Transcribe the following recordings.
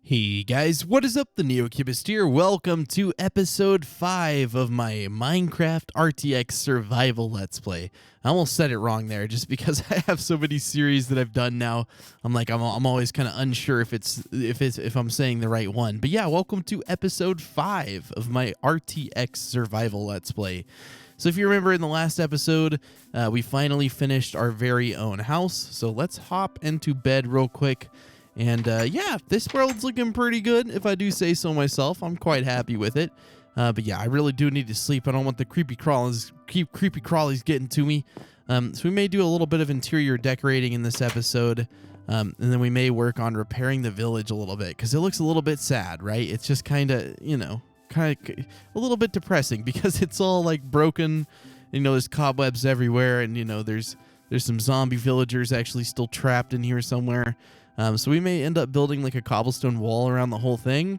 Hey guys, what is up? TheNeocubest here. Welcome to episode 5 of my Minecraft RTX survival Let's Play. I almost said it wrong there just because I have so many series that I've done now. I'm always kind of unsure if I'm saying the right one. But yeah, welcome to episode 5 of my RTX survival Let's Play. So if you remember in the last episode, we finally finished our very own house. So let's hop into bed real quick. And yeah, this world's looking pretty good, if I do say so myself. I'm quite happy with it. But yeah, I really do need to sleep. I don't want the creepy crawlies getting to me. So we may do a little bit of interior decorating in this episode. And then we may work on repairing the village a little bit, because it looks a little bit sad, right? It's just kind of, a little bit depressing because it's all like broken. There's cobwebs everywhere, and there's some zombie villagers actually still trapped in here somewhere. So we may end up building like a cobblestone wall around the whole thing,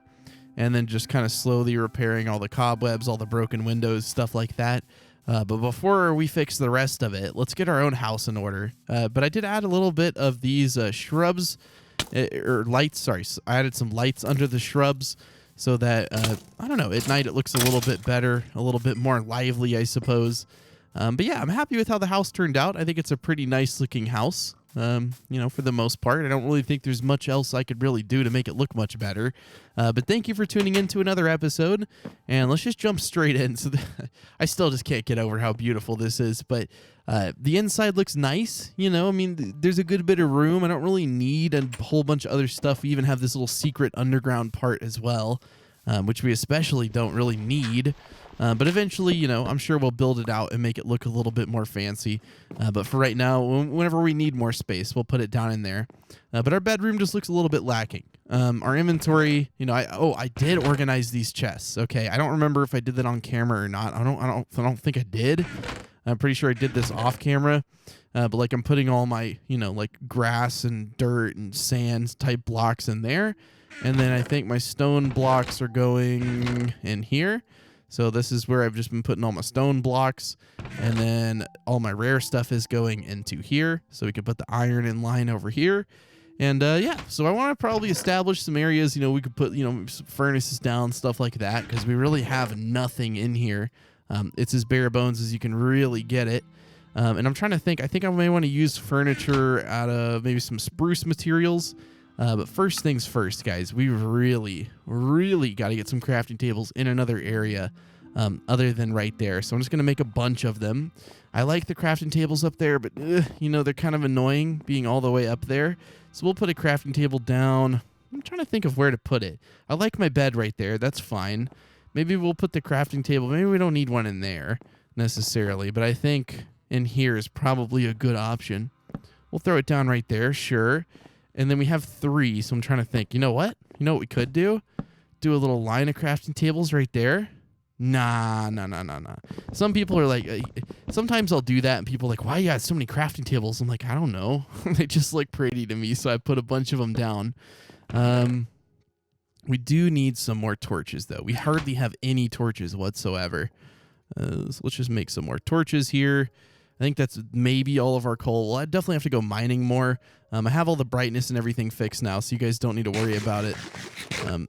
and then just kind of slowly repairing all the cobwebs, all the broken windows, stuff like that. But before we fix the rest of it, let's get our own house in order. But I did add a little bit of these shrubs, or lights, sorry. I added some lights under the shrubs so that, I don't know, at night it looks a little bit better, a little bit more lively, I suppose. But yeah, I'm happy with how the house turned out. I think it's a pretty nice looking house. For the most part. I don't really think there's much else I could really do to make it look much better. But thank you for tuning in to another episode, and let's just jump straight in. So I still just can't get over how beautiful this is, but the inside looks nice. There's a good bit of room. I don't really need a whole bunch of other stuff. We even have this little secret underground part as well, which we especially don't really need. But eventually, I'm sure we'll build it out and make it look a little bit more fancy. But for right now, whenever we need more space, we'll put it down in there. But our bedroom just looks a little bit lacking. Our inventory, I did organize these chests. Okay, I don't remember if I did that on camera or not. I don't think I did. I'm pretty sure I did this off camera. But like I'm putting all my, like grass and dirt and sand type blocks in there. And then I think my stone blocks are going in here. So this is where I've just been putting all my stone blocks, and then all my rare stuff is going into here. So we can put the iron in line over here. And yeah, so I want to probably establish some areas, we could put, some furnaces down, stuff like that, because we really have nothing in here. It's as bare bones as you can really get it. And I'm trying to think, I think I may want to use furniture out of maybe some spruce materials. But first things first, guys, we really got to get some crafting tables in another area other than right there. So I'm just going to make a bunch of them. I like the crafting tables up there, but, they're kind of annoying being all the way up there. So we'll put a crafting table down. I'm trying to think of where to put it. I like my bed right there. That's fine. Maybe we'll put the crafting table. Maybe we don't need one in there necessarily, but I think in here is probably a good option. We'll throw it down right there, sure. And then we have 3, so I'm trying to think. You know what? You know what we could do? Do a little line of crafting tables right there. Nah. Some people are like, sometimes I'll do that, and people are like, why you got so many crafting tables? I'm like, I don't know. They just look pretty to me, so I put a bunch of them down. We do need some more torches, though. We hardly have any torches whatsoever. So let's just make some more torches here. I think that's maybe all of our coal. Well, I definitely have to go mining more. I have all the brightness and everything fixed now, so you guys don't need to worry about it.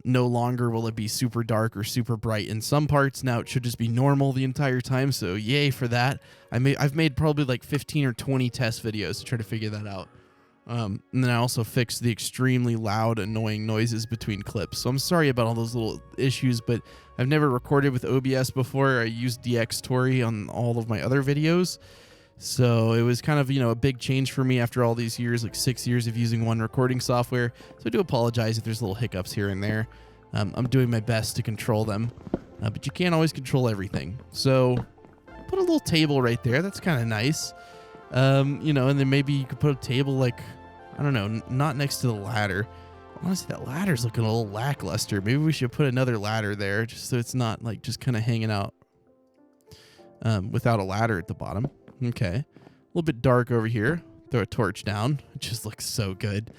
No longer will it be super dark or super bright in some parts. Now it should just be normal the entire time, so yay for that. I've made probably like 15 or 20 test videos to try to figure that out. And then I also fixed the extremely loud, annoying noises between clips. So I'm sorry about all those little issues, but I've never recorded with OBS before. I used DxTory on all of my other videos. So it was kind of, a big change for me after all these years, like 6 years of using one recording software. So I do apologize if there's little hiccups here and there. I'm doing my best to control them, but you can't always control everything. So put a little table right there. That's kind of nice. And then maybe you could put a table like, I don't know, not next to the ladder. Honestly, that ladder's looking a little lackluster. Maybe we should put another ladder there just so it's not like just kind of hanging out without a ladder at the bottom. Okay, a little bit dark over here. Throw a torch down. It just looks so good.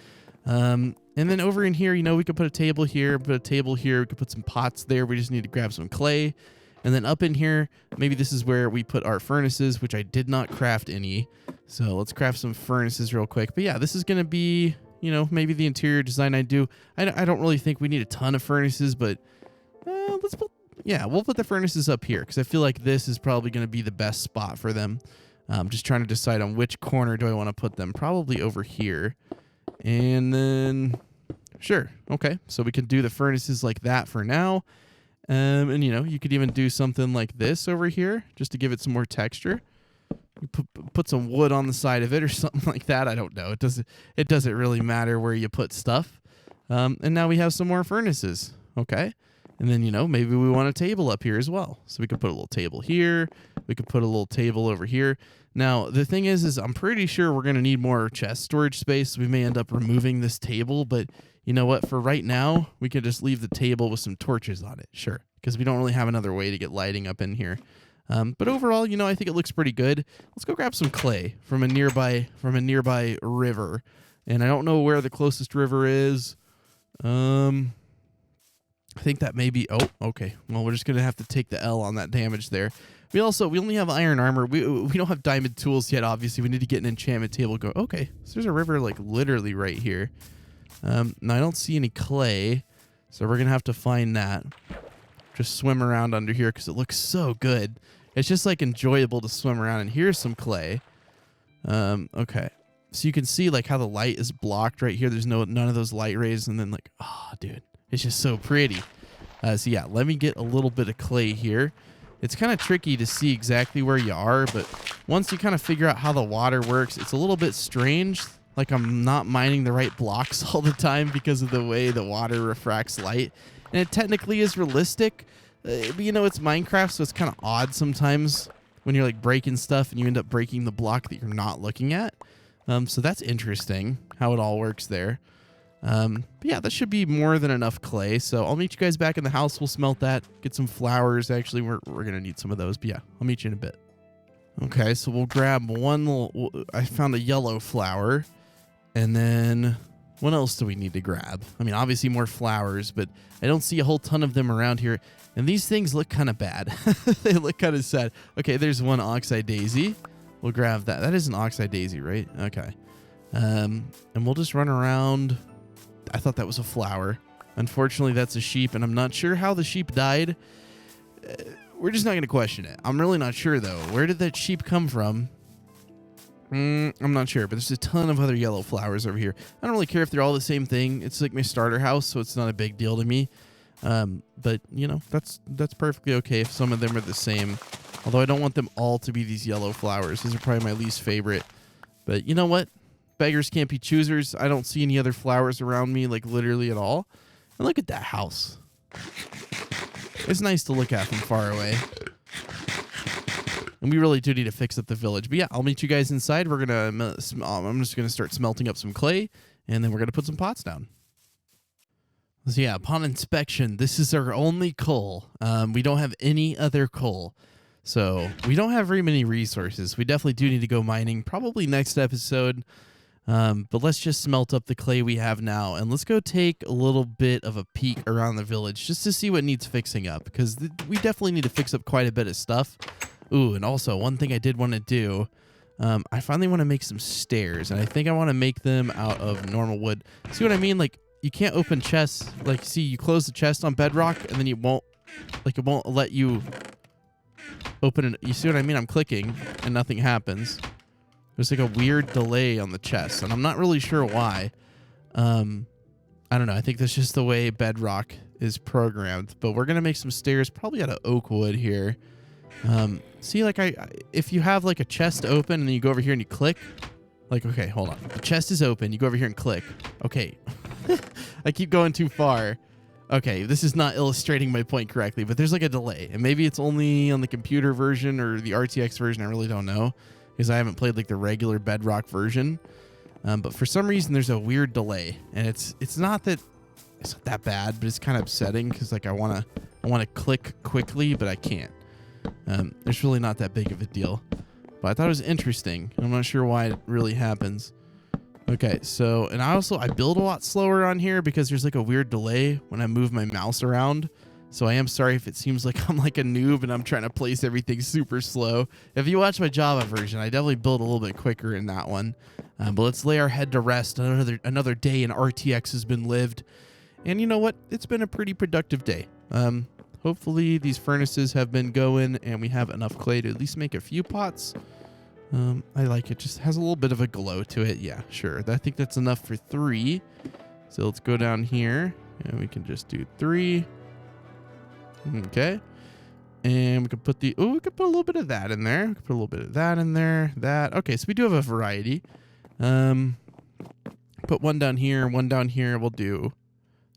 And then over in here, we could put a table here, put a table here. We could put some pots there. We just need to grab some clay. And then up in here, maybe this is where we put our furnaces, which I did not craft any. So let's craft some furnaces real quick. But yeah, this is going to be, you know, maybe the interior design I do. I don't really think we need a ton of furnaces, but we'll put the furnaces up here because I feel like this is probably going to be the best spot for them. Just trying to decide on which corner do I want to put them. Probably over here. And then, sure. Okay, so we can do the furnaces like that for now. And, you know, you could even do something like this over here just to give it some more texture. You put some wood on the side of it or something like that. I don't know. It doesn't really matter where you put stuff. And now we have some more furnaces. Okay. And then, you know, maybe we want a table up here as well. So we could put a little table here. We could put a little table over here. Now, the thing is I'm pretty sure we're going to need more chest storage space. We may end up removing this table, but you know what? For right now, we could just leave the table with some torches on it. Sure. Because we don't really have another way to get lighting up in here. But overall, you know, I think it looks pretty good. Let's go grab some clay from a nearby river. And I don't know where the closest river is. I think that may be... Oh, okay. Well, we're just going to have to take the L on that damage there. We only have iron armor. We don't have diamond tools yet, obviously. We need to get an enchantment table going. Okay, so there's a river, like, literally right here. Now, I don't see any clay, so we're going to have to find that. Just swim around under here because it looks so good. It's just, like, enjoyable to swim around. And here's some clay. Okay. So you can see, like, how the light is blocked right here. There's none of those light rays. And then, like, oh, dude. It's just so pretty. So yeah, let me get a little bit of clay here. It's kind of tricky to see exactly where you are, but once you kind of figure out how the water works, it's a little bit strange. Like I'm not mining the right blocks all the time because of the way the water refracts light. And it technically is realistic, but you know, it's Minecraft, so it's kind of odd sometimes when you're like breaking stuff and you end up breaking the block that you're not looking at. So that's interesting how it all works there. But yeah, that should be more than enough clay. So I'll meet you guys back in the house. We'll smelt that, get some flowers. Actually, we're going to need some of those, but yeah, I'll meet you in a bit. Okay. So we'll grab I found a yellow flower, and then what else do we need to grab? I mean, obviously more flowers, but I don't see a whole ton of them around here. And these things look kind of bad. They look kind of sad. Okay. There's one oxeye daisy. We'll grab that. That is an oxeye daisy, right? Okay. And we'll just run around. I thought that was a flower. Unfortunately, that's a sheep, and I'm not sure how the sheep died. We're just not going to question it. I'm really not sure, though. Where did that sheep come from? I'm not sure, but there's a ton of other yellow flowers over here. I don't really care if they're all the same thing. It's like my starter house, so it's not a big deal to me. But, you know, that's perfectly okay if some of them are the same. Although I don't want them all to be these yellow flowers. These are probably my least favorite. But you know what? Beggars can't be choosers. I don't see any other flowers around me, like literally at all. And look at that house. It's nice to look at from far away. And we really do need to fix up the village. But yeah, I'll meet you guys inside. I'm just going to start smelting up some clay, and then we're going to put some pots down. So yeah, upon inspection, this is our only coal. We don't have any other coal. So we don't have very many resources. We definitely do need to go mining, probably next episode. But let's just smelt up the clay we have now, and let's go take a little bit of a peek around the village just to see what needs fixing up, because we definitely need to fix up quite a bit of stuff. Ooh, and also one thing I did want to do, I finally want to make some stairs, and I think I want to make them out of normal wood. See what I mean? Like, you can't open chests. Like, see, you close the chest on Bedrock, and then it won't let you open it. You see what I mean? I'm clicking, and nothing happens. There's like a weird delay on the chest, and I'm not really sure why. I don't know. I think that's just the way Bedrock is programmed. But we're gonna make some stairs, probably out of oak wood here. See, like if you have like a chest open and then you go over here and you click, like, okay, hold on. The chest is open. You go over here and click. Okay, I keep going too far. Okay, this is not illustrating my point correctly, but there's like a delay, and maybe it's only on the computer version or the RTX version. I really don't know, because I haven't played like the regular Bedrock version. But for some reason there's a weird delay, and it's not that bad, but it's kind of upsetting because like I want to click quickly, but I can't. It's really not that big of a deal, but I thought it was interesting. I'm not sure why it really happens. Okay, so, and I build a lot slower on here because there's like a weird delay when I move my mouse around. So I am sorry if it seems like I'm like a noob and I'm trying to place everything super slow. If you watch my Java version, I definitely build a little bit quicker in that one. But let's lay our head to rest. Another day in RTX has been lived. And you know what? It's been a pretty productive day. Hopefully these furnaces have been going and we have enough clay to at least make a few pots. I like it. Just has a little bit of a glow to it. Yeah, sure. I think that's enough for 3. So let's go down here and we can just do 3. Okay. And we can put we could put a little bit of that in there. We could put a little bit of that in there. That. Okay, so we do have a variety. Put one down here, one down here. We'll do.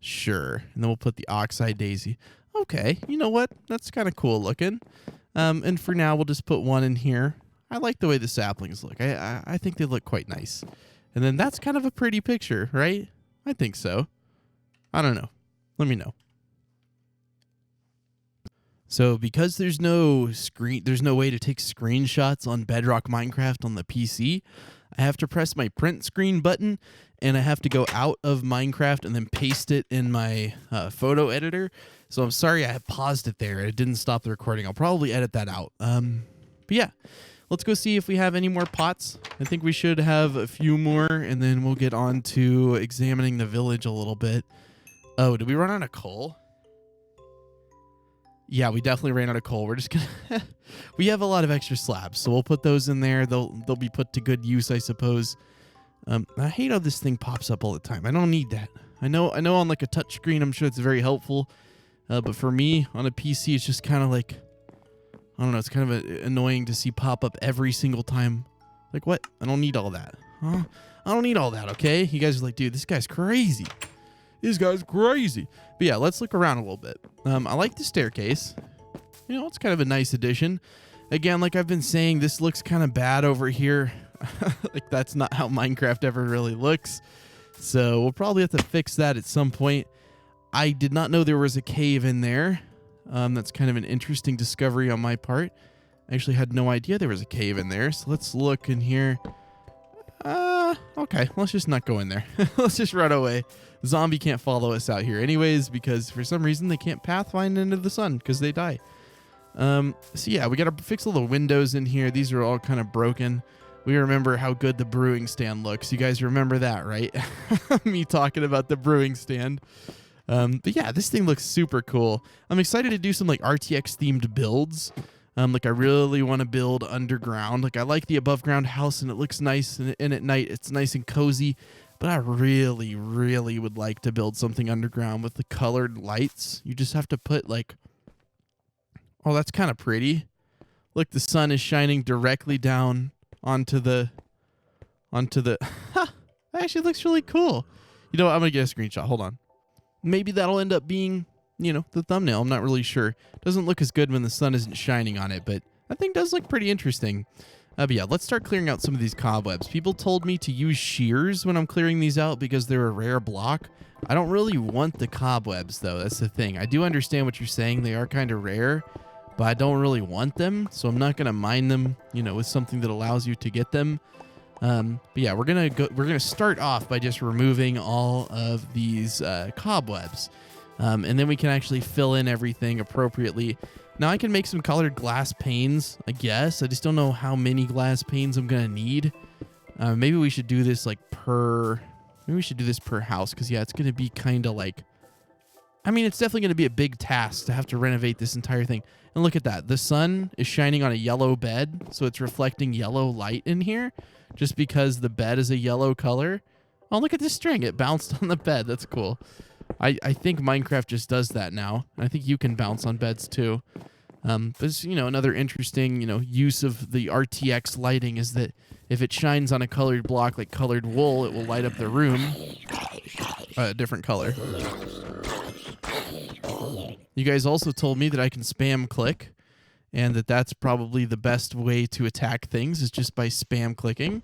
Sure. And then we'll put the oxide daisy. Okay. You know what? That's kind of cool looking. And for now, we'll just put one in here. I like the way the saplings look. I think they look quite nice. And then that's kind of a pretty picture, right? I think so. I don't know. Let me know. So because there's no way to take screenshots on Bedrock Minecraft on the PC, I have to press my print screen button and I have to go out of Minecraft and then paste it in my photo editor. So I'm sorry I paused it there. It didn't stop the recording. I'll probably edit that out. But yeah, let's go see if we have any more pots. I think we should have a few more and then we'll get on to examining the village a little bit. Oh, did we run out of coal? Yeah, we definitely ran out of coal. We're just gonna we have a lot of extra slabs, so we'll put those in there. They'll be put to good use, I suppose. I hate how this thing pops up all the time. I don't need that. I know on like a touch screen, I'm sure it's very helpful. But for me on a PC, it's just kind of like, I don't know, it's kind of annoying to see pop up every single time. Like what? I don't need all that. Huh? I don't need all that, okay? You guys are like, dude, this guy's crazy. This guy's crazy. But yeah, let's look around a little bit. I like the staircase. You know, it's kind of a nice addition. Again, like I've been saying, this looks kind of bad over here. Like that's not how Minecraft ever really looks. So we'll probably have to fix that at some point. I did not know there was a cave in there. That's kind of an interesting discovery on my part. I actually had no idea there was a cave in there. So let's look in here. Okay, let's just not go in there. Let's just run away. Zombie can't follow us out here anyways because for some reason they can't pathfind into the sun because they die. So yeah, we got to fix all the windows in here. These are all kind of broken. We remember how good the brewing stand looks. You guys remember that, right? Me talking about the brewing stand. But yeah, this thing looks super cool. I'm excited to do some like RTX themed builds. Like I really want to build underground. Like I like the above ground house and it looks nice and at night it's nice and cozy. But I really, really would like to build something underground with the colored lights. You just have to put like, oh, that's kind of pretty. Look, the sun is shining directly down onto the, that actually looks really cool. You know what? I'm going to get a screenshot. Hold on. Maybe that'll end up being, you know, the thumbnail. I'm not really sure. Doesn't look as good when the sun isn't shining on it, but I think it does look pretty interesting. But yeah, let's start clearing out some of these cobwebs. People told me to use shears when I'm clearing these out because they're a rare block. I don't really want the cobwebs, though. That's the thing. I do understand what you're saying. They are kind of rare, but I don't really want them, so I'm not going to mine them, you know, with something that allows you to get them. But yeah, we're gonna start off by just removing all of these cobwebs. And then we can actually fill in everything appropriately. Now I can make some colored glass panes, I guess. I just don't know how many glass panes I'm going to need. Maybe we should do this like maybe we should do this per house because, yeah, it's going to be kind of like, I mean, it's definitely going to be a big task to have to renovate this entire thing. And look at that. The sun is shining on a yellow bed, so it's reflecting yellow light in here just because the bed is a yellow color. Oh, look at this string. It bounced on the bed. That's cool. I think Minecraft just does that now. I think you can bounce on beds too. But it's, you know, another interesting, you know, use of the RTX lighting is that if it shines on a colored block like colored wool, it will light up the room a different color. You guys also told me that I can spam click and that's probably the best way to attack things is just by spam clicking.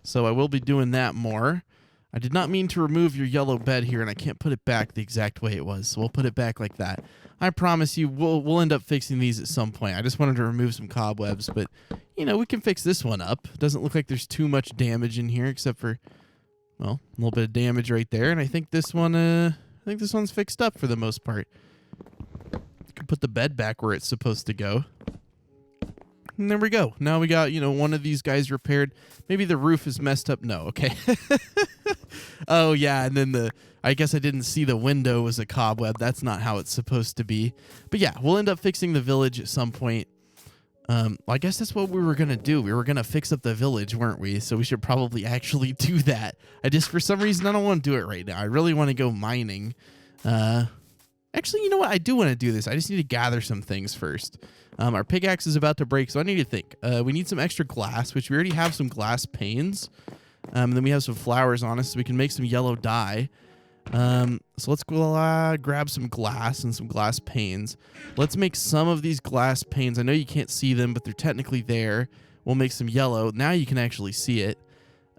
So I will be doing that more. I did not mean to remove your yellow bed here, and I can't put it back the exact way it was, so we'll put it back like that. I promise you, we'll end up fixing these at some point. I just wanted to remove some cobwebs, but, you know, we can fix this one up. Doesn't look like there's too much damage in here, except for, well, a little bit of damage right there, and I think this one, I think this one's fixed up for the most part. can put the bed back where it's supposed to go. And there we go. Now we got, one of these guys repaired. Maybe the roof is messed up. No, okay. Oh, yeah, and then I guess I didn't see the window was a cobweb. That's not how it's supposed to be. But yeah, we'll end up fixing the village at some point. I guess that's what we were going to do. We were going to fix up the village, weren't we? So we should probably actually do that. For some reason, I don't want to do it right now. I really want to go mining. Actually, you know what? I do want to do this. I just need to gather some things first. Our pickaxe is about to break, so I need to think. We need some extra glass, which we already have some glass panes. And then we have some flowers on us, so we can make some yellow dye. So let's go grab some glass and some glass panes. Let's make some of these glass panes. I know you can't see them, but they're technically there. We'll make some yellow. Now you can actually see it.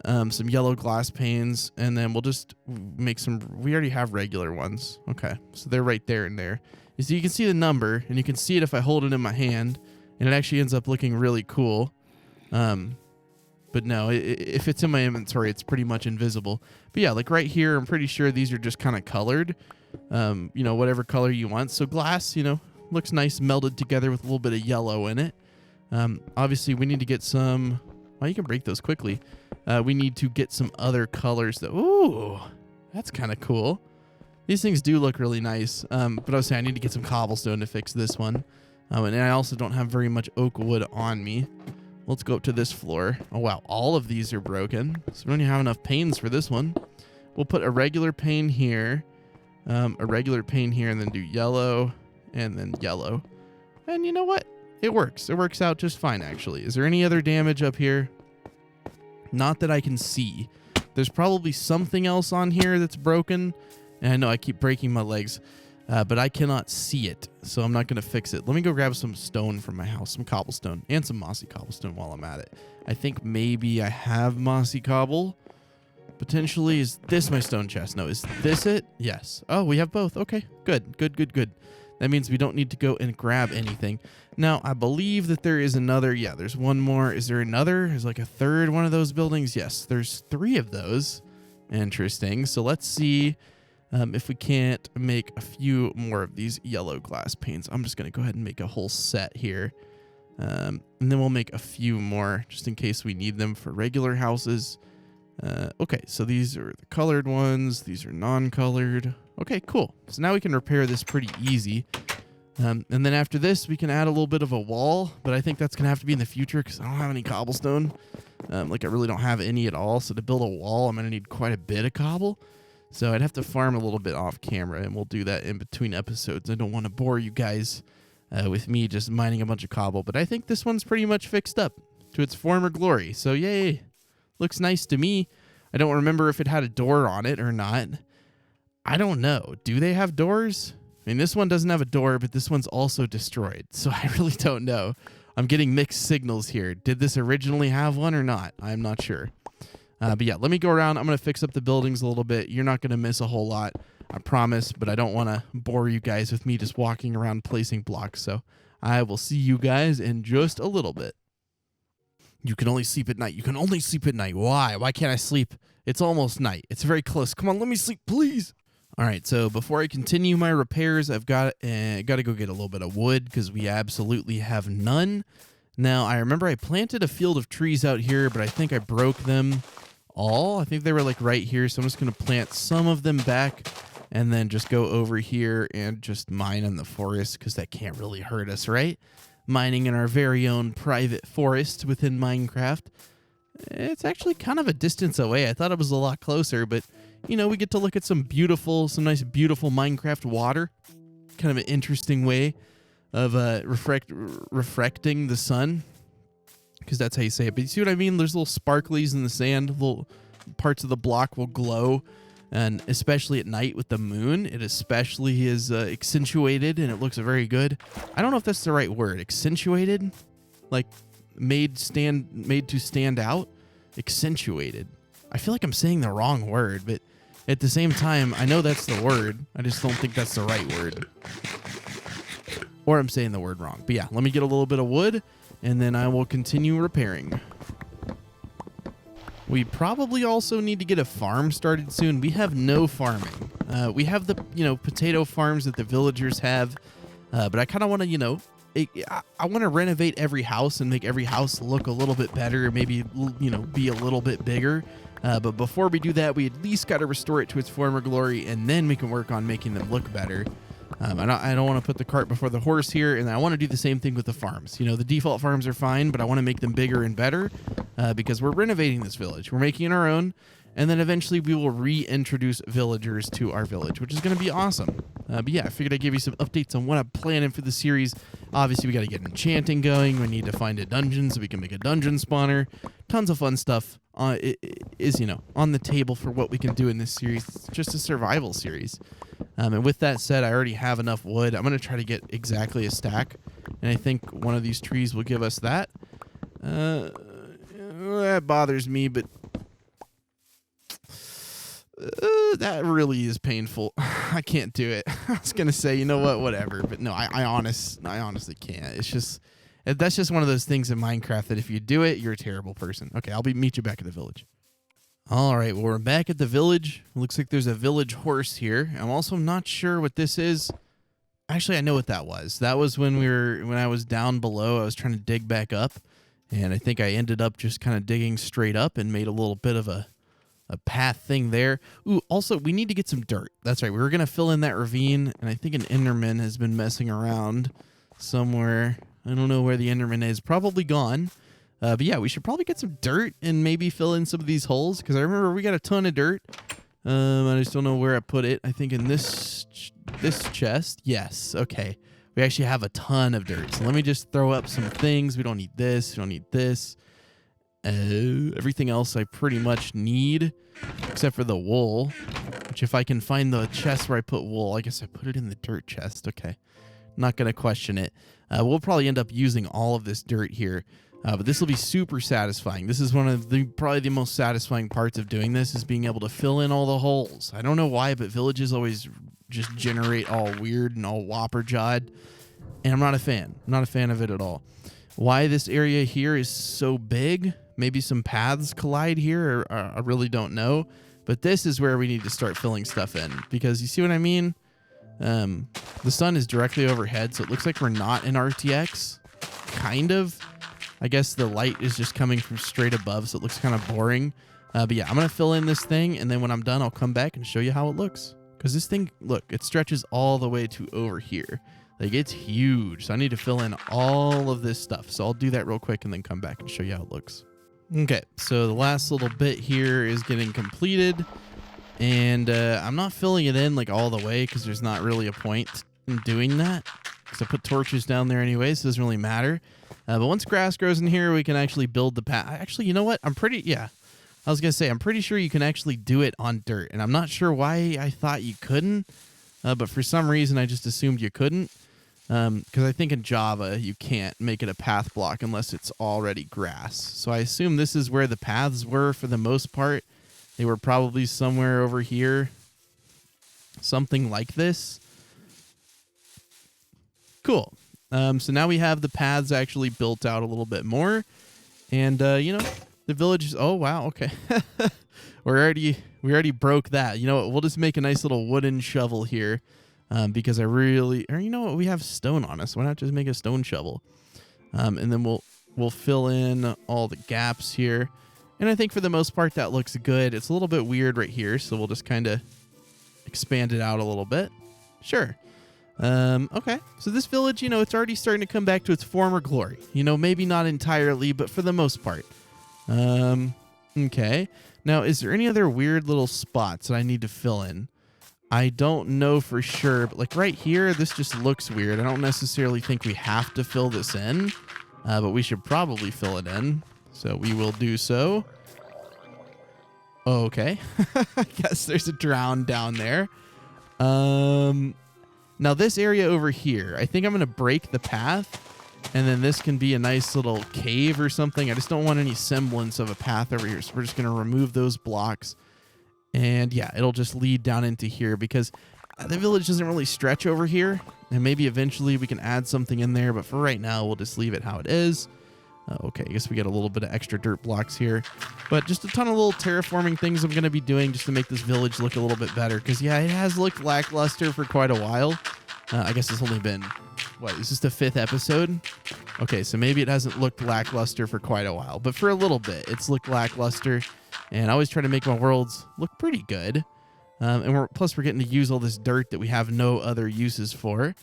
Some yellow glass panes, and then we'll just make some. We already have regular ones. Okay, so they're right there and there. So you can see the number, and you can see it if I hold it in my hand, and it actually ends up looking really cool. But no, if it's in my inventory, it's pretty much invisible. But yeah, like right here, I'm pretty sure these are just kind of colored. Whatever color you want. So glass, looks nice melded together with a little bit of yellow in it. Obviously, we need to get some. Well, you can break those quickly. We need to get some other colors. Ooh, that's kind of cool. These things do look really nice. But I was saying I need to get some cobblestone to fix this one. And I also don't have very much oak wood on me. Let's go up to this floor. Oh, wow. All of these are broken. So we don't even have enough panes for this one. We'll put a regular pane here, and then do yellow, and then yellow. And you know what? It works. It works out just fine, actually. Is there any other damage up here? Not that I can see. There's probably something else on here that's broken. And I know I keep breaking my legs, but I cannot see it, so I'm not going to fix it. Let me go grab some stone from my house, some cobblestone, and some mossy cobblestone while I'm at it. I think maybe I have mossy cobble. Potentially, is this my stone chest? No, is this it? Yes. Oh, we have both. Okay, good. That means we don't need to go and grab anything. Now, I believe that there is another. Yeah, there's one more. Is there another? There's like a third one of those buildings. Yes, there's 3 of those. Interesting. So let's see if we can't make a few more of these yellow glass panes. I'm just going to go ahead and make a whole set here. And then we'll make a few more just in case we need them for regular houses. Okay, so these are the colored ones. These are non-colored. Okay, cool. So now we can repair this pretty easy. And then after this, we can add a little bit of a wall, but I think that's going to have to be in the future because I don't have any cobblestone. I really don't have any at all. So to build a wall, I'm going to need quite a bit of cobble. So I'd have to farm a little bit off camera, and we'll do that in between episodes. I don't want to bore you guys with me just mining a bunch of cobble, but I think this one's pretty much fixed up to its former glory. So yay. Looks nice to me. I don't remember if it had a door on it or not. I don't know. Do they have doors? I mean, this one doesn't have a door, but this one's also destroyed. So I really don't know. I'm getting mixed signals here. Did this originally have one or not? I'm not sure. But yeah, let me go around. I'm going to fix up the buildings a little bit. You're not going to miss a whole lot, I promise, but I don't want to bore you guys with me just walking around placing blocks. So I will see you guys in just a little bit. You can only sleep at night. You can only sleep at night. Why? Why can't I sleep? It's almost night. It's very close. Come on, let me sleep, please. All right, so before I continue my repairs, I've got to go get a little bit of wood because we absolutely have none. Now, I remember I planted a field of trees out here, but I think I broke them all. I think they were like right here, so I'm just going to plant some of them back and then just go over here and just mine in the forest because that can't really hurt us, right? Mining in our very own private forest within Minecraft. It's actually kind of a distance away. I thought it was a lot closer, but we get to look at some nice, beautiful Minecraft water. Kind of an interesting way of refracting the sun, because that's how you say it. But you see what I mean? There's little sparklies in the sand. Little parts of the block will glow, and especially at night with the moon, it especially is accentuated, and it looks very good. I don't know if that's the right word. Accentuated, like made to stand out. Accentuated. I feel like I'm saying the wrong word, but at the same time, I know that's the word. I just don't think that's the right word. Or I'm saying the word wrong. But yeah, let me get a little bit of wood, and then I will continue repairing. We probably also need to get a farm started soon. We have no farming. We have the, potato farms that the villagers have. But I kind of want to, I want to renovate every house and make every house look a little bit better, maybe, be a little bit bigger. But before we do that, we at least got to restore it to its former glory, and then we can work on making them look better. I don't want to put the cart before the horse here, and I want to do the same thing with the farms. The default farms are fine, but I want to make them bigger and better because we're renovating this village. We're making it our own, and then eventually we will reintroduce villagers to our village, which is going to be awesome. But yeah, I figured I'd give you some updates on what I'm planning for the series. Obviously, we got to get enchanting going. We need to find a dungeon so we can make a dungeon spawner. Tons of fun stuff is on the table for what we can do in this series. It's just a survival series. And with that said, I already have enough wood. I'm going to try to get exactly a stack, and I think one of these trees will give us that. That bothers me, but that really is painful. I can't do it. I was going to say, you know what, whatever, but no, I honestly can't. That's just one of those things in Minecraft that if you do it, you're a terrible person. Okay, I'll meet you back at the village. All right, well, we're back at the village. It looks like there's a village horse here. I'm also not sure what this is. Actually, I know what that was. That was when I was down below. I was trying to dig back up, and I think I ended up just kind of digging straight up and made a little bit of a path thing there. Ooh, also, we need to get some dirt. That's right. We were going to fill in that ravine, and I think an Enderman has been messing around somewhere. I don't know where the Enderman is. Probably gone. But yeah, we should probably get some dirt and maybe fill in some of these holes, because I remember we got a ton of dirt. I just don't know where I put it. I think in this chest. Yes. Okay. We actually have a ton of dirt. So let me just throw up some things. We don't need this. We don't need this. Everything else I pretty much need, except for the wool, which if I can find the chest where I put wool, I guess I put it in the dirt chest. Okay. Not going to question it. We'll probably end up using all of this dirt here. But this will be super satisfying. This is one of probably the most satisfying parts of doing this, is being able to fill in all the holes. I don't know why, but villages always just generate all weird and all whopper-jawed, and I'm not a fan. I'm not a fan of it at all. Why this area here is so big, maybe some paths collide here, or I really don't know. But this is where we need to start filling stuff in, because you see what I mean? The sun is directly overhead, so it looks like we're not in RTX. Kind of. I guess the light is just coming from straight above, so it looks kind of boring. But yeah, I'm going to fill in this thing, and then when I'm done, I'll come back and show you how it looks. Because this thing, look, it stretches all the way to over here. Like, it's huge, so I need to fill in all of this stuff. So I'll do that real quick and then come back and show you how it looks. Okay, so the last little bit here is getting completed. And I'm not filling it in, like, all the way, because there's not really a point in doing that. Because I put torches down there anyway, so it doesn't really matter. But once grass grows in here, we can actually build the path. Actually, you know what? I'm pretty sure you can actually do it on dirt. And I'm not sure why I thought you couldn't. But for some reason, I just assumed you couldn't. Because I think in Java, you can't make it a path block unless it's already grass. So I assume this is where the paths were for the most part. They were probably somewhere over here. Something like this. Cool. So now we have the paths actually built out a little bit more. And, the village is... Oh, wow. Okay. we already broke that. You know what? We'll just make a nice little wooden shovel here. Because I really... Or you know what? We have stone on us. Why not just make a stone shovel? And then we'll fill in all the gaps here. And I think for the most part that looks good. It's a little bit weird right here. So we'll just kind of expand it out a little bit. Sure. Okay, so this village, it's already starting to come back to its former glory. Maybe not entirely, but for the most part. Okay. Now, is there any other weird little spots that I need to fill in? I don't know for sure, but like right here, this just looks weird. I don't necessarily think we have to fill this in, but we should probably fill it in. So we will do so. Okay. I guess there's a drown down there. Now this area over here, I think I'm going to break the path, and then this can be a nice little cave or something. I just don't want any semblance of a path over here, so we're just going to remove those blocks. And yeah, it'll just lead down into here, because the village doesn't really stretch over here, and maybe eventually we can add something in there, but for right now, we'll just leave it how it is. Okay, I guess we got a little bit of extra dirt blocks here, but just a ton of little terraforming things I'm going to be doing just to make this village look a little bit better, because yeah, it has looked lackluster for quite a while. I guess it's only been what, is this the 5th episode? Okay, so maybe it hasn't looked lackluster for quite a while, but for a little bit, it's looked lackluster, and I always try to make my worlds look pretty good. And plus we're getting to use all this dirt that we have no other uses for.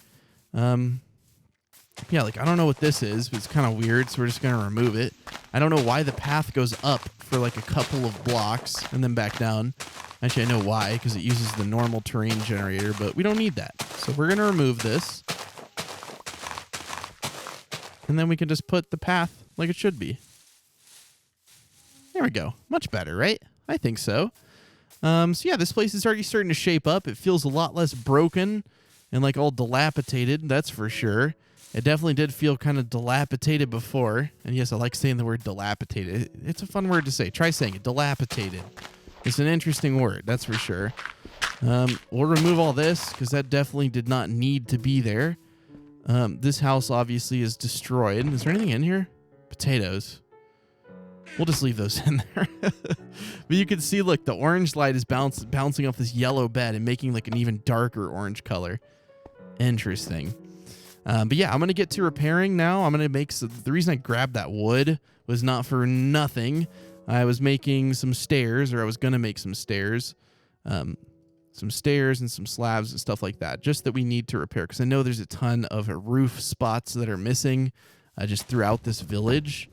Yeah, like, I don't know what this is, but it's kind of weird, so we're just going to remove it. I don't know why the path goes up for, like, a couple of blocks and then back down. Actually, I know why, because it uses the normal terrain generator, but we don't need that. So we're going to remove this. And then we can just put the path like it should be. There we go. Much better, right? I think so. So yeah, this place is already starting to shape up. It feels a lot less broken and, like, all dilapidated, that's for sure. It definitely did feel kind of dilapidated before. And yes, I like saying the word dilapidated. It's a fun word to say. Try saying it. Dilapidated. It's an interesting word, that's for sure. We'll remove all this because that definitely did not need to be there. This house obviously is destroyed. Is there anything in here? Potatoes. We'll just leave those in there. But you can see, look, the orange light is bouncing off this yellow bed and making, like, an even darker orange color. Interesting. But yeah, I'm going to get to repairing now. I'm going to make the reason I grabbed that wood was not for nothing. I was making some stairs, or I was going to make some stairs. Some stairs and some slabs and stuff like that, just that we need to repair, because I know there's a ton of roof spots that are missing just throughout this village.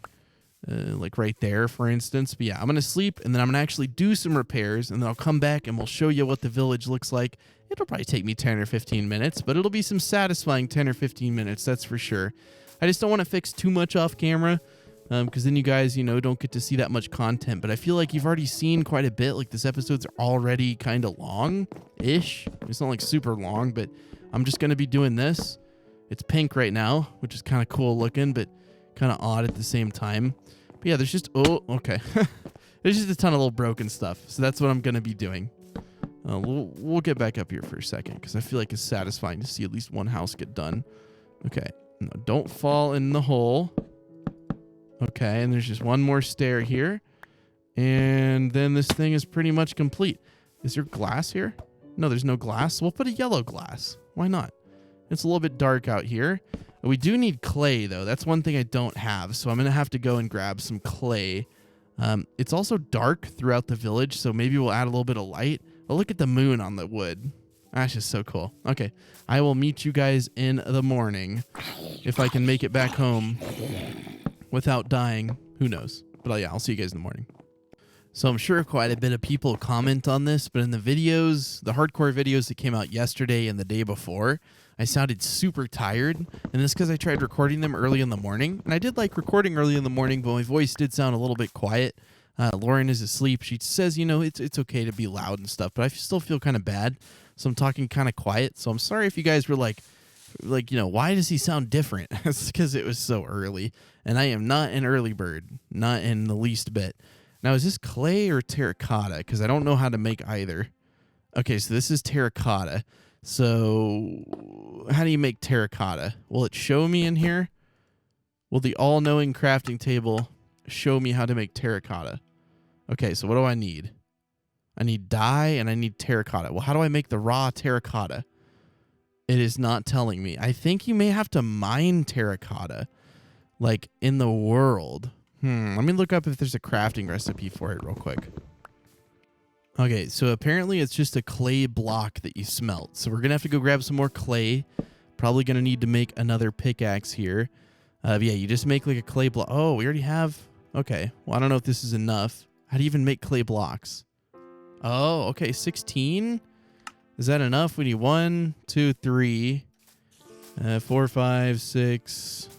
Like right there, for instance. But yeah, I'm going to sleep, and then I'm going to actually do some repairs, and then I'll come back, and we'll show you what the village looks like. It'll probably take me 10 or 15 minutes, but it'll be some satisfying 10 or 15 minutes, that's for sure. I just don't want to fix too much off camera, because then you guys, don't get to see that much content. But I feel like you've already seen quite a bit. Like, this episode's already kind of long-ish. It's not, like, super long, but I'm just going to be doing this. It's pink right now, which is kind of cool looking, but kind of odd at the same time. But yeah, there's just... Oh, okay. There's just a ton of little broken stuff. So that's what I'm going to be doing. We'll get back up here for a second, because I feel like it's satisfying to see at least one house get done. Okay. No, don't fall in the hole. Okay, and there's just one more stair here. And then this thing is pretty much complete. Is there glass here? No, there's no glass. We'll put a yellow glass. Why not? It's a little bit dark out here. We do need clay, though. That's one thing I don't have, so I'm going to have to go and grab some clay. It's also dark throughout the village, so maybe we'll add a little bit of light. Oh, look at the moon on the wood. That's just so cool. Okay, I will meet you guys in the morning. If I can make it back home without dying, who knows? But yeah, I'll see you guys in the morning. So I'm sure quite a bit of people comment on this, but in the videos, the hardcore videos that came out yesterday and the day before, I sounded super tired, and it's because I tried recording them early in the morning. And I did like recording early in the morning, but my voice did sound a little bit quiet. Lauren is asleep. She says, it's okay to be loud and stuff, but I still feel kind of bad, so I'm talking kind of quiet. So I'm sorry if you guys were like, why does he sound different? It's because it was so early, and I am not an early bird, not in the least bit. Now, is this clay or terracotta? Because I don't know how to make either. Okay, so this is terracotta. So how do you make terracotta? Will it show me in here? Will the all-knowing crafting table show me how to make terracotta? Okay, so what do I need? I need dye and I need terracotta. Well, how do I make the raw terracotta? It is not telling me. I think you may have to mine terracotta, like in the world. Let me look up if there's a crafting recipe for it real quick. Okay, so apparently it's just a clay block that you smelt. So we're going to have to go grab some more clay. Probably going to need to make another pickaxe here. Yeah, you just make like a clay block. Oh, we already have... Okay, well, I don't know if this is enough. How do you even make clay blocks? Oh, okay, 16? Is that enough? We need 1, 2, 3, 4, 5, 6,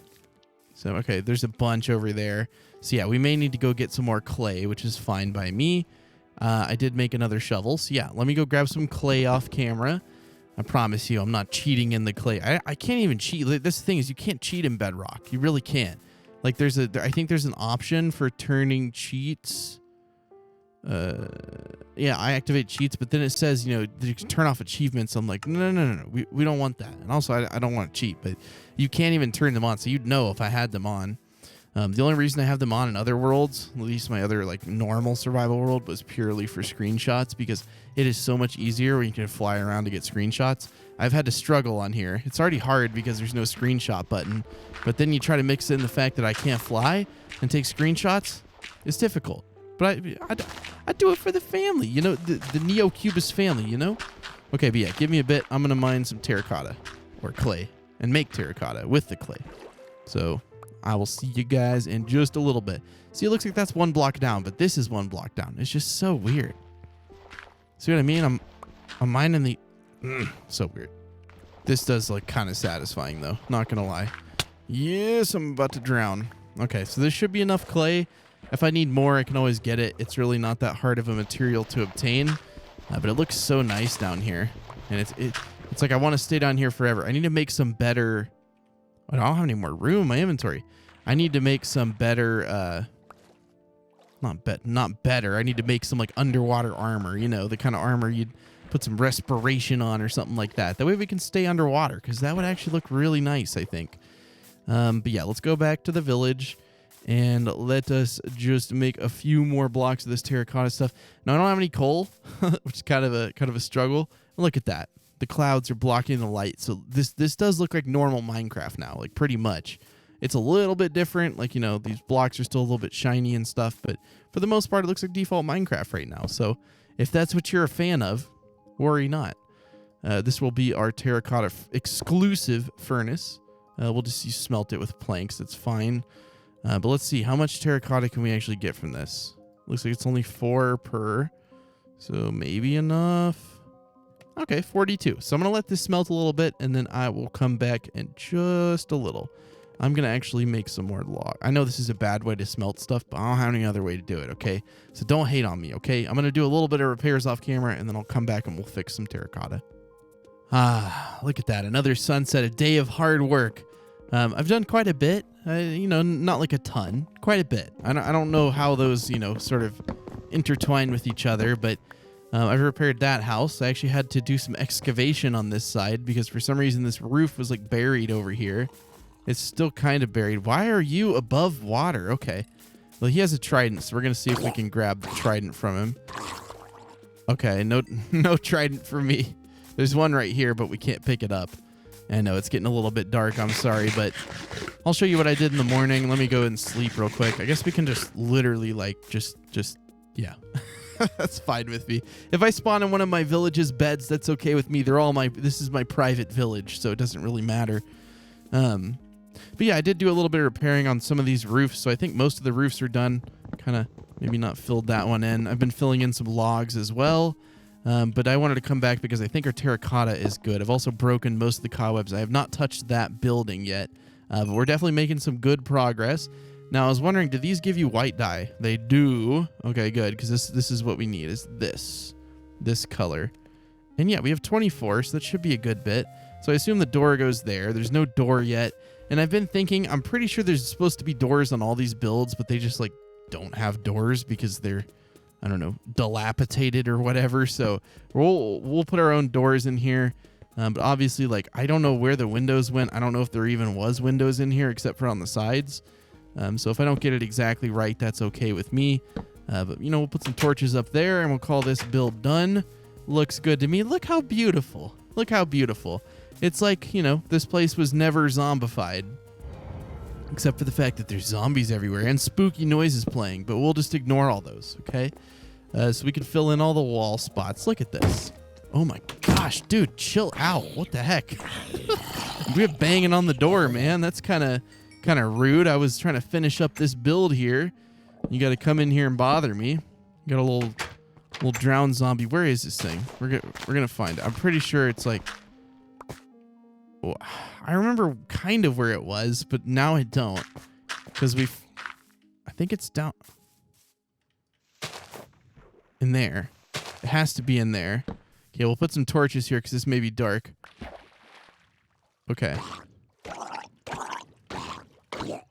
7. Okay, there's a bunch over there. So yeah, we may need to go get some more clay, which is fine by me. I did make another shovel. So yeah, let me go grab some clay off camera. I promise you, I'm not cheating in the clay. I can't even cheat. This thing is, you can't cheat in Bedrock. You really can't. Like, I think there's an option for turning cheats. Yeah, I activate cheats, but then it says, you can turn off achievements. I'm like, no. We don't want that. And also, I don't want to cheat, but you can't even turn them on. So you'd know if I had them on. The only reason I have them on in other worlds, at least my other like normal survival world, was purely for screenshots, because it is so much easier when you can fly around to get screenshots. I've had to struggle on here. It's already hard because there's no screenshot button, but then you try to mix in the fact that I can't fly and take screenshots. It's difficult, but I do it for the family, you know, the TheNeocubest family, you know? Okay, but yeah, give me a bit. I'm going to mine some terracotta or clay and make terracotta with the clay. So I will see you guys in just a little bit. See, it looks like that's one block down, but this is one block down. It's just so weird. See what I mean? I'm mining the... so weird. This does look kind of satisfying, though. Not going to lie. Yes, I'm about to drown. Okay, so there should be enough clay. If I need more, I can always get it. It's really not that hard of a material to obtain. But it looks so nice down here. And it's like I want to stay down here forever. I need to make some better... I don't have any more room in my inventory. I need to make some better... Not better. I need to make some like underwater armor. You know, the kind of armor you'd put some respiration on or something like that. That way we can stay underwater, because that would actually look really nice, I think. But yeah, let's go back to the village and let us just make a few more blocks of this terracotta stuff. Now, I don't have any coal, which is kind of a struggle. Look at that. The clouds are blocking the light. So this does look like normal Minecraft now, like pretty much. It's a little bit different. Like, you know, these blocks are still a little bit shiny and stuff, but for the most part, it looks like default Minecraft right now. So if that's what you're a fan of, worry not. This will be our terracotta exclusive furnace. We'll just smelt it with planks. That's fine. But let's see. How much terracotta can we actually get from this? Looks like it's only 4 per. So maybe enough. Okay, 42. So I'm going to let this smelt a little bit, and then I will come back in just a little. I'm going to actually make some more log. I know this is a bad way to smelt stuff, but I don't have any other way to do it, okay? So don't hate on me, okay? I'm going to do a little bit of repairs off camera, and then I'll come back and we'll fix some terracotta. Ah, look at that. Another sunset, a day of hard work. I've done quite a bit, you know, not like a ton, quite a bit. I don't know how those, you know, sort of intertwine with each other, but I've repaired that house. I actually had to do some excavation on this side because for some reason this roof was like buried over here. It's still kind of buried. Why are you above water? Okay. Well, he has a trident, so we're going to see if we can grab the trident from him. Okay, no trident for me. There's one right here, but we can't pick it up. I know, it's getting a little bit dark. I'm sorry, but I'll show you what I did in the morning. Let me go and sleep real quick. I guess we can just literally, like, just yeah. That's fine with me. If I spawn in one of my village's beds, that's okay with me. This is my private village, so it doesn't really matter. But yeah, I did do a little bit of repairing on some of these roofs, so I think most of the roofs are done. Kind of maybe not filled that one in. I've been filling in some logs as well, but I wanted to come back because I think our terracotta is good. I've also broken most of the cobwebs. I have not touched that building yet, but we're definitely making some good progress. Now, I was wondering, do these give you white dye? They do. Okay, good, because this is what we need, is this color. And yeah, we have 24, so that should be a good bit. So I assume the door goes there. There's no door yet. And I've been thinking, I'm pretty sure there's supposed to be doors on all these builds, but they just, like, don't have doors because they're, I don't know, dilapidated or whatever. So we'll put our own doors in here. But obviously, like, I don't know where the windows went. I don't know if there even was windows in here except for on the sides. So if I don't get it exactly right, that's okay with me. But, you know, we'll put some torches up there and we'll call this build done. Looks good to me. Look how beautiful. Look how beautiful. It's like, you know, this place was never zombified. Except for the fact that there's zombies everywhere and spooky noises playing. But we'll just ignore all those, okay? So we can fill in all the wall spots. Look at this. Oh my gosh, dude, chill out. What the heck? We're banging on the door, man. That's kind of rude. I was trying to finish up this build here. You got to come in here and bother me. Got a little drowned zombie. Where is this thing? We're gonna find it. I'm pretty sure it's like... I remember kind of where it was, but now I don't. Because I think it's down... in there. It has to be in there. Okay, we'll put some torches here because this may be dark. Okay.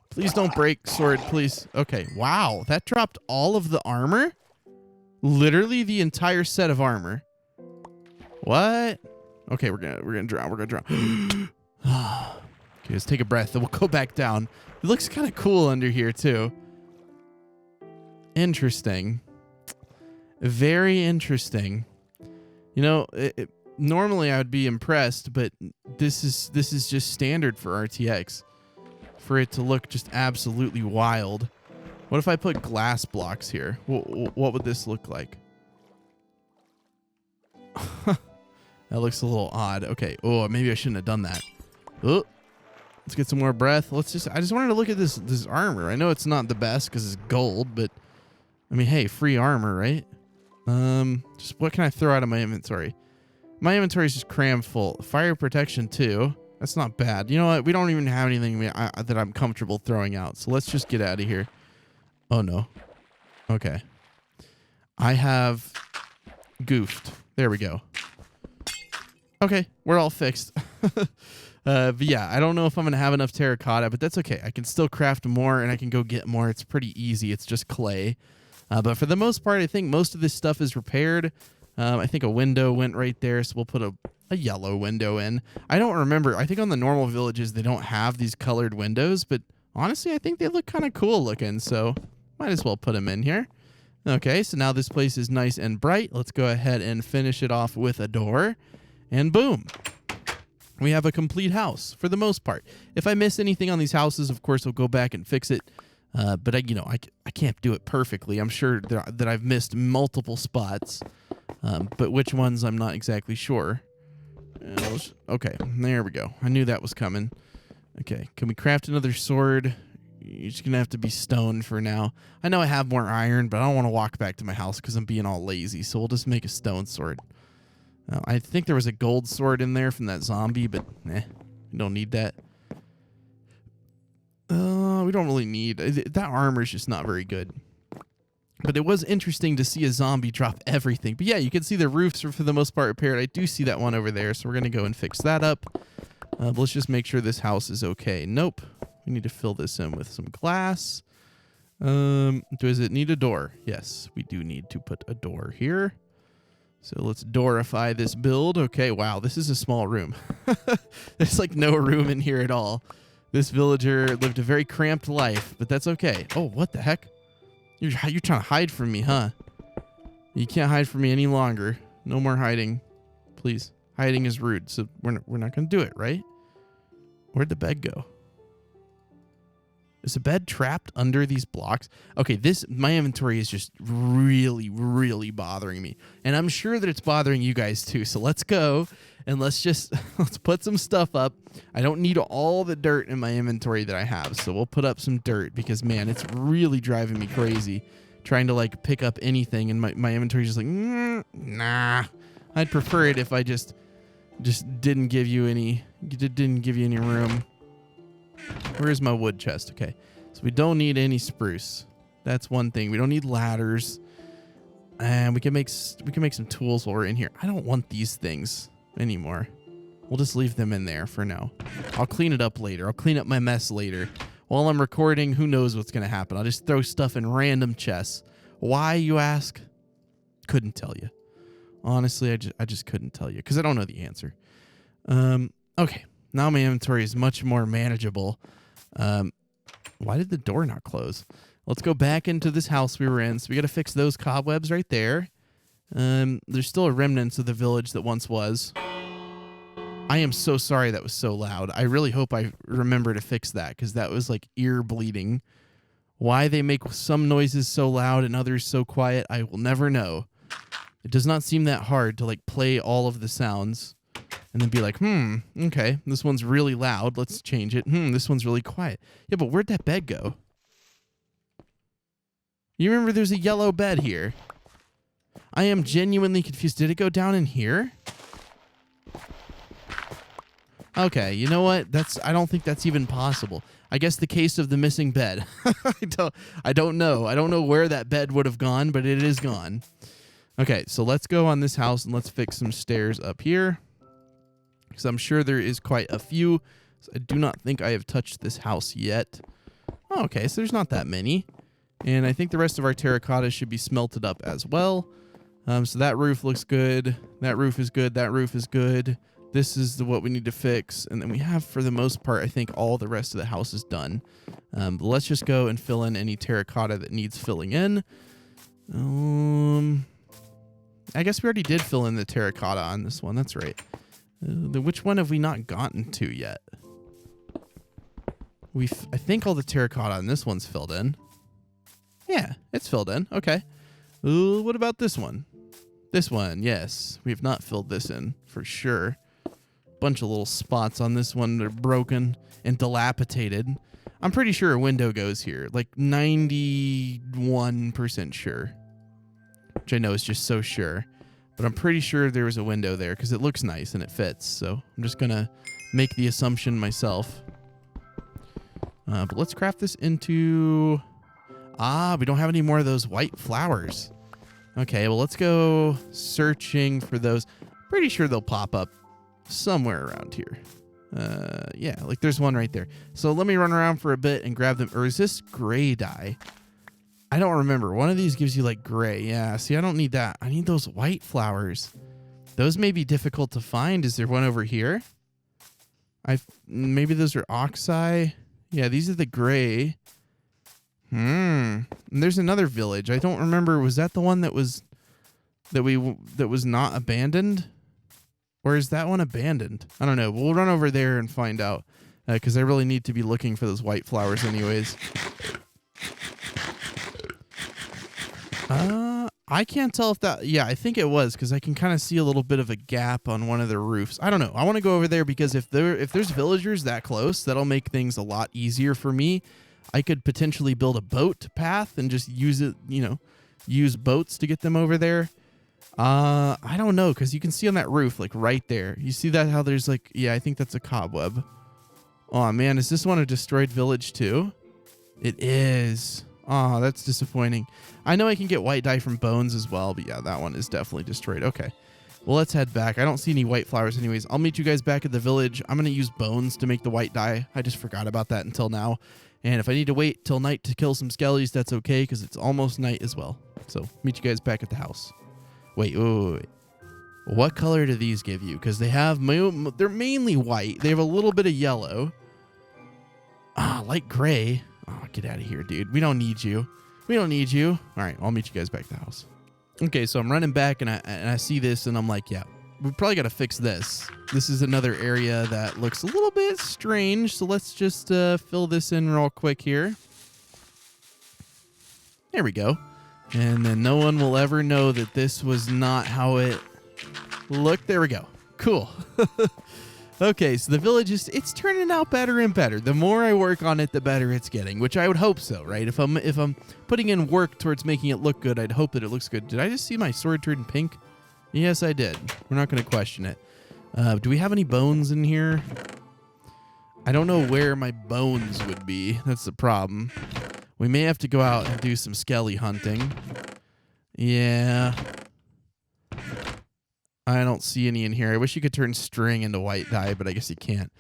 Please don't break, sword, please. Okay, wow. That dropped all of the armor? Literally the entire set of armor. What? Okay, we're gonna drown. We're gonna drown. Okay, let's take a breath and we'll go back down. It looks kind of cool under here too. Interesting. Very interesting. You know, normally I would be impressed, but this is just standard for RTX. For it to look just absolutely wild. What if I put glass blocks here? What would this look like? That looks a little odd. Okay. Oh, maybe I shouldn't have done that. Oh, let's get some more breath. I just wanted to look at this armor. I know it's not the best because it's gold, but I mean, hey, free armor, right? Just what can I throw out of my inventory? My inventory is just crammed full. Fire protection too. That's not bad. You know what? We don't even have anything that I'm comfortable throwing out. So let's just get out of here. Oh no. Okay. I have goofed. There we go. Okay, we're all fixed. But yeah, I don't know if I'm going to have enough terracotta, but that's okay. I can still craft more and I can go get more. It's pretty easy. It's just clay. But for the most part, I think most of this stuff is repaired. I think a window went right there, so we'll put a yellow window in. I don't remember. I think on the normal villages, they don't have these colored windows, but honestly, I think they look kind of cool looking, so might as well put them in here. Okay, so now this place is nice and bright. Let's go ahead and finish it off with a door, and boom. We have a complete house for the most part. If I miss anything on these houses, of course, I'll go back and fix it. But I can't do it perfectly. I'm sure that I've missed multiple spots, but which ones I'm not exactly sure. Okay, there we go. I knew that was coming. Okay, can we craft another sword? You're just gonna have to be stone for now. I know I have more iron, but I don't want to walk back to my house because I'm being all lazy. So we'll just make a stone sword. I think there was a gold sword in there from that zombie, but we don't need that. We don't really need that. Armor is just not very good. But it was interesting to see a zombie drop everything. But yeah, you can see the roofs are for the most part repaired. I do see that one over there, so we're gonna go and fix that up. But let's just make sure this house is okay. Nope. We need to fill this in with some glass. Does it need a door? Yes, we do need to put a door here. So let's doorify this build. Okay, wow, this is a small room. There's like no room in here at all. This villager lived a very cramped life, but that's okay. Oh, what the heck? You're trying to hide from me, huh? You can't hide from me any longer. No more hiding. Please. Hiding is rude, so we're not going to do it, right? Where'd the bed go? Is the bed trapped under these blocks? Okay, my inventory is just really, really bothering me. And I'm sure that it's bothering you guys too. So let's go and let's put some stuff up. I don't need all the dirt in my inventory that I have. So we'll put up some dirt because, man, it's really driving me crazy trying to like pick up anything. And my inventory is just like, nah. I'd prefer it if I just didn't give you any room. Where's my wood chest? Okay, so we don't need any spruce. That's one thing. We don't need ladders, and we can make some tools while we're in here. I don't want these things anymore. We'll just leave them in there for now. I'll clean it up later. I'll clean up my mess later. While I'm recording, who knows what's gonna happen? I'll just throw stuff in random chests. Why, you ask? Couldn't tell you. Honestly, I just couldn't tell you because I don't know the answer. Okay. Now my inventory is much more manageable. Why did the door not close? Let's go back into this house we were in. So we got to fix those cobwebs right there. There's still a remnants of the village that once was. I am so sorry that was so loud. I really hope I remember to fix that because that was like ear bleeding. Why they make some noises so loud and others so quiet, I will never know. It does not seem that hard to like play all of the sounds. And then be like, okay, this one's really loud. Let's change it. This one's really quiet. Yeah, but where'd that bed go? You remember there's a yellow bed here. I am genuinely confused. Did it go down in here? Okay, you know what? I don't think that's even possible. I guess the case of the missing bed. I don't know. I don't know where that bed would have gone, but it is gone. Okay, so let's go on this house and let's fix some stairs up here. Because I'm sure there is quite a few. So I do not think I have touched this house yet. Oh, okay, so there's not that many. And I think the rest of our terracotta should be smelted up as well. So that roof looks good. That roof is good. That roof is good. This is what we need to fix. And then we have, for the most part, I think all the rest of the house is done. But let's just go and fill in any terracotta that needs filling in. I guess we already did fill in the terracotta on this one. That's right. Which one have we not gotten to yet? I think all the terracotta on this one's filled in. Yeah, it's filled in. Okay. What about this one? This one, yes. We have not filled this in for sure. Bunch of little spots on this one that are broken and dilapidated. I'm pretty sure a window goes here. Like 91% sure. Which I know is just so sure. But I'm pretty sure there was a window there because it looks nice and it fits. So I'm just going to make the assumption myself. But let's craft this into... we don't have any more of those white flowers. Okay, well, let's go searching for those. Pretty sure they'll pop up somewhere around here. Yeah, like there's one right there. So let me run around for a bit and grab them. Or is this gray dye? I don't remember. One of these gives you like gray. Yeah, see, I don't need that. I need those white flowers. Those may be difficult to find. Is there one over here? Maybe those are oxeye. Yeah, these are the gray. And there's another village. I don't remember. Was that the one that was not abandoned? Or is that one abandoned? I don't know. We'll run over there and find out. Because I really need to be looking for those white flowers anyways. I can't tell if that... Yeah, I think it was. Because I can kind of see a little bit of a gap on one of the roofs. I don't know. I want to go over there because if there's villagers that close, that'll make things a lot easier for me. I could potentially build a boat path and just use it, use boats to get them over there. I don't know, because you can see on that roof, like right there. You see that how there's like, yeah, I think that's a cobweb. Oh man, is this one a destroyed village too? It is. Oh, that's disappointing. I know I can get white dye from bones as well, but yeah, that one is definitely destroyed. Okay. Well, let's head back. I don't see any white flowers anyways. I'll meet you guys back at the village. I'm going to use bones to make the white dye. I just forgot about that until now. And if I need to wait till night to kill some skellies, that's okay, because it's almost night as well. So, meet you guys back at the house. Wait. What color do these give you? Because they're mainly white. They have a little bit of yellow. Light gray. Oh, get out of here, dude. We don't need you. All right, I'll meet you guys back at the house. Okay, so I'm running back, and I see this, and I'm like, yeah, we probably got to fix this. This is another area that looks a little bit strange, so let's just fill this in real quick here. There we go. And then no one will ever know that this was not how it looked. There we go. Cool. Okay, so the village it's turning out better and better. The more I work on it, the better it's getting, which I would hope so, right? If I'm putting in work towards making it look good, I'd hope that it looks good. Did I just see my sword turn pink? Yes, I did. We're not going to question it. Do we have any bones in here? I don't know where my bones would be. That's the problem. We may have to go out and do some skelly hunting. Yeah. I don't see any in here. I wish you could turn string into white dye, but I guess you can't.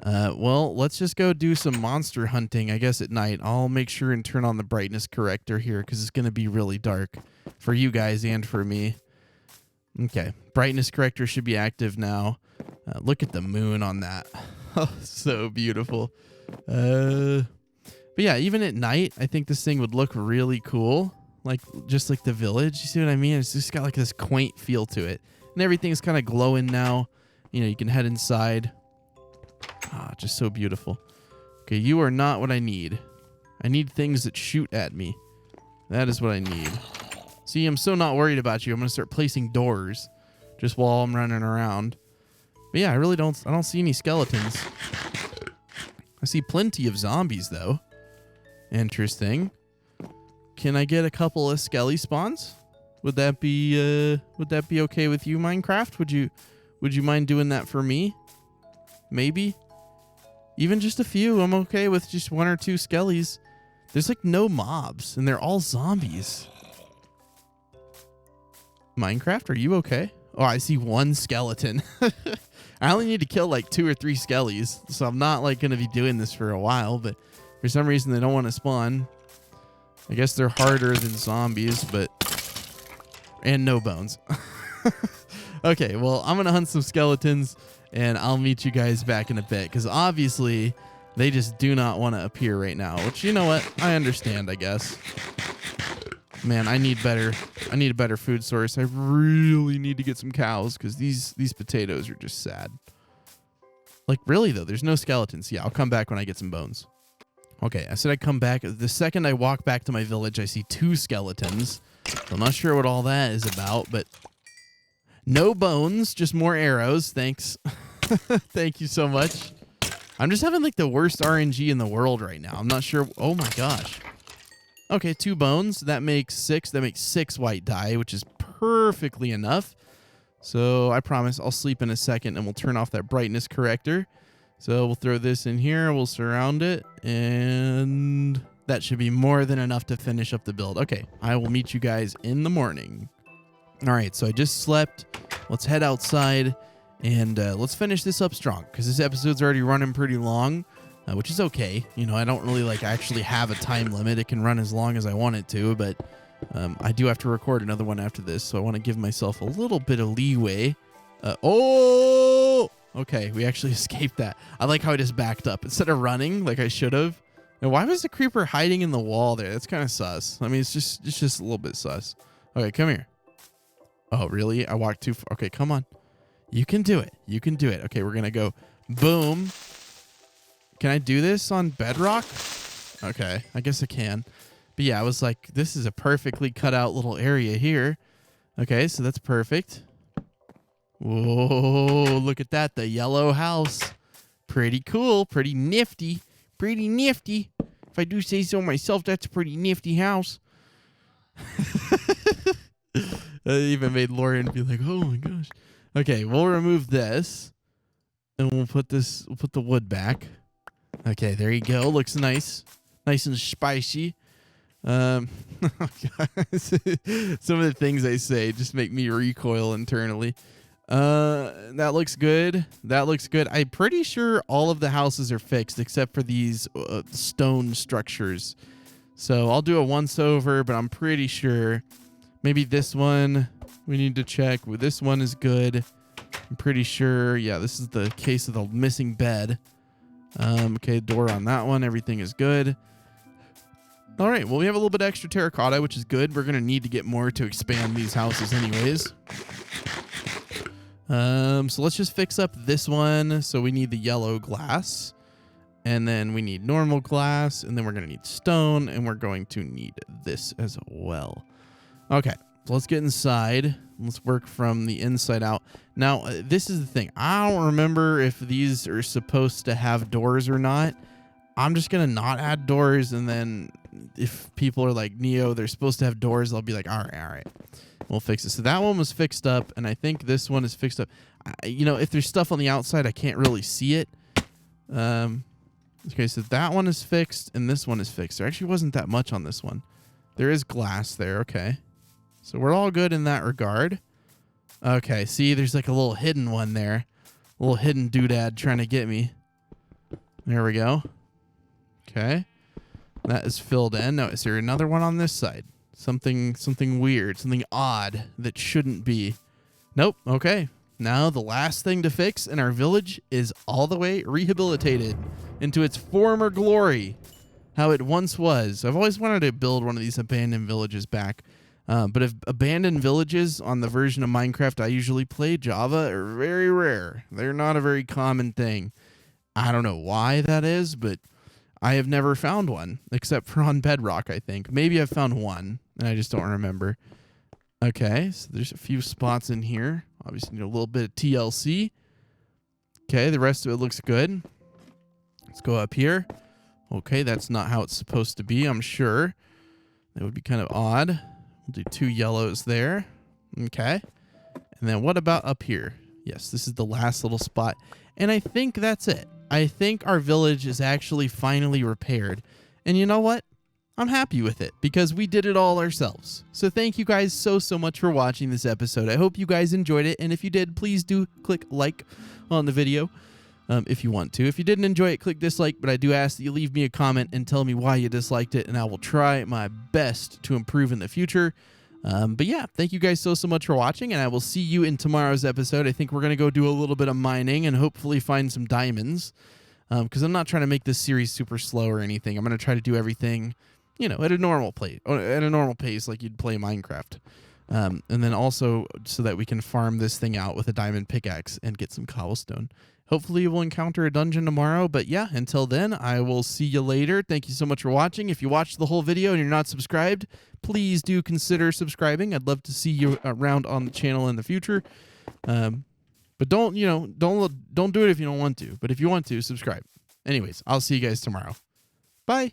Well, let's just go do some monster hunting, I guess, at night. I'll make sure and turn on the brightness corrector here because it's going to be really dark for you guys and for me. Okay, brightness corrector should be active now. Look at the moon on that. Oh, so beautiful. But yeah, even at night, I think this thing would look really cool. Just like the village. You see what I mean? It's just got like this quaint feel to it. And everything's kind of glowing now. You can head inside. Just so beautiful. Okay, you are not what I need. I need things that shoot at me. That is what I need. See, I'm so not worried about you. I'm going to start placing doors just while I'm running around. But yeah, I don't see any skeletons. I see plenty of zombies, though. Interesting. Can I get a couple of skelly spawns? Would that be okay with you, Minecraft? Would you mind doing that for me? Maybe? Even just a few. I'm okay with just one or two skellies. There's like no mobs, and they're all zombies. Minecraft, are you okay? Oh, I see one skeleton. I only need to kill like 2 or 3 skellies, so I'm not like going to be doing this for a while, but for some reason they don't want to spawn. I guess they're harder than zombies, but... And no bones. Okay, well, I'm going to hunt some skeletons, and I'll meet you guys back in a bit, because obviously they just do not want to appear right now, which, you know what? I understand, I guess. Man, I need a better food source. I really need to get some cows because these potatoes are just sad. Like, really, though, there's no skeletons. Yeah, I'll come back when I get some bones. Okay, I said I'd come back. The second I walk back to my village, I see 2 skeletons. So I'm not sure what all that is about, but no bones, just more arrows. Thanks. Thank you so much. I'm just having, like, the worst RNG in the world right now. I'm not sure. Oh, my gosh. Okay, 2 bones. That makes 6. That makes 6 white dye, which is perfectly enough. So I promise I'll sleep in a second and we'll turn off that brightness corrector. So we'll throw this in here. We'll surround it. And that should be more than enough to finish up the build. Okay, I will meet you guys in the morning. All right, so I just slept. Let's head outside and let's finish this up strong because this episode's already running pretty long. Which is okay. You know, I don't really actually have a time limit. It can run as long as I want it to, but I do have to record another one after this, so I want to give myself a little bit of leeway. Oh! Okay, we actually escaped that. I like how I just backed up instead of running like I should have. Now, why was the creeper hiding in the wall there? That's kind of sus. I mean, it's just a little bit sus. Okay, come here. Oh, really? I walked too far. Okay, come on. You can do it. You can do it. Okay, we're going to go boom. Can I do this on Bedrock? Okay, I guess I can. But yeah, I was like, this is a perfectly cut out little area here. Okay, so that's perfect. Whoa, look at that. The yellow house. Pretty cool. Pretty nifty. Pretty nifty. If I do say so myself, that's a pretty nifty house. That even made Lauren be like, oh my gosh. Okay, we'll remove this. And we'll put the wood back. Okay, there you go. Looks nice. Nice and spicy. Some of the things I say just make me recoil internally. That looks good. That looks good. I'm pretty sure all of the houses are fixed except for these stone structures. So I'll do a once over, but I'm pretty sure maybe this one we need to check. This one is good. I'm pretty sure. Yeah, this is the case of the missing bed. Okay, door on that one. Everything is good. All right, well, we have a little bit extra terracotta, which is good. We're going to need to get more to expand these houses anyways. So let's just fix up this one. So we need the yellow glass. And then we need normal glass. And then we're going to need stone. And we're going to need this as well. Okay, so let's get inside. Let's work from the inside out. Now, this is the thing. I don't remember if these are supposed to have doors or not. I'm just going to not add doors. And then if people are like, Neo, they're supposed to have doors, I'll be like, all right. We'll fix it. So that one was fixed up. And I think this one is fixed up. You know, if there's stuff on the outside, I can't really see it. Okay, so that one is fixed. And this one is fixed. There actually wasn't that much on this one. There is glass there. Okay. So we're all good in that regard. Okay, see, there's like a little hidden one there. A little hidden doodad trying to get me. There we go. Okay. That is filled in. Now, is there another one on this side? Something weird, something odd that shouldn't be. Nope. Okay. Now the last thing to fix in our village is all the way rehabilitated into its former glory, how it once was. I've always wanted to build one of these abandoned villages back. But if abandoned villages on the version of Minecraft I usually play, Java, are very rare. They're not a very common thing. I don't know why that is, but I have never found one, except for on Bedrock, I think. Maybe I've found one, and I just don't remember. Okay, so there's a few spots in here. Obviously need a little bit of TLC. Okay, the rest of it looks good. Let's go up here. Okay, that's not how it's supposed to be, I'm sure. That would be kind of odd. We'll do 2 yellows there. Okay. And then what about up here? Yes, this is the last little spot. And I think that's it. I think our village is actually finally repaired. And you know what? I'm happy with it because we did it all ourselves. So thank you guys so much for watching this episode. I hope you guys enjoyed it. And if you did, please do click like on the video. If you want to. If you didn't enjoy it, click dislike, but I do ask that you leave me a comment and tell me why you disliked it, and I will try my best to improve in the future. But yeah, thank you guys so much for watching, and I will see you in tomorrow's episode. I think we're going to go do a little bit of mining and hopefully find some diamonds, because I'm not trying to make this series super slow or anything. I'm going to try to do everything, at a normal pace like you'd play Minecraft. And then also so that we can farm this thing out with a diamond pickaxe and get some cobblestone. Hopefully we'll encounter a dungeon tomorrow. But yeah, until then, I will see you later. Thank you so much for watching. If you watched the whole video and you're not subscribed, please do consider subscribing. I'd love to see you around on the channel in the future. But don't do it if you don't want to. But if you want to, subscribe. Anyways, I'll see you guys tomorrow. Bye.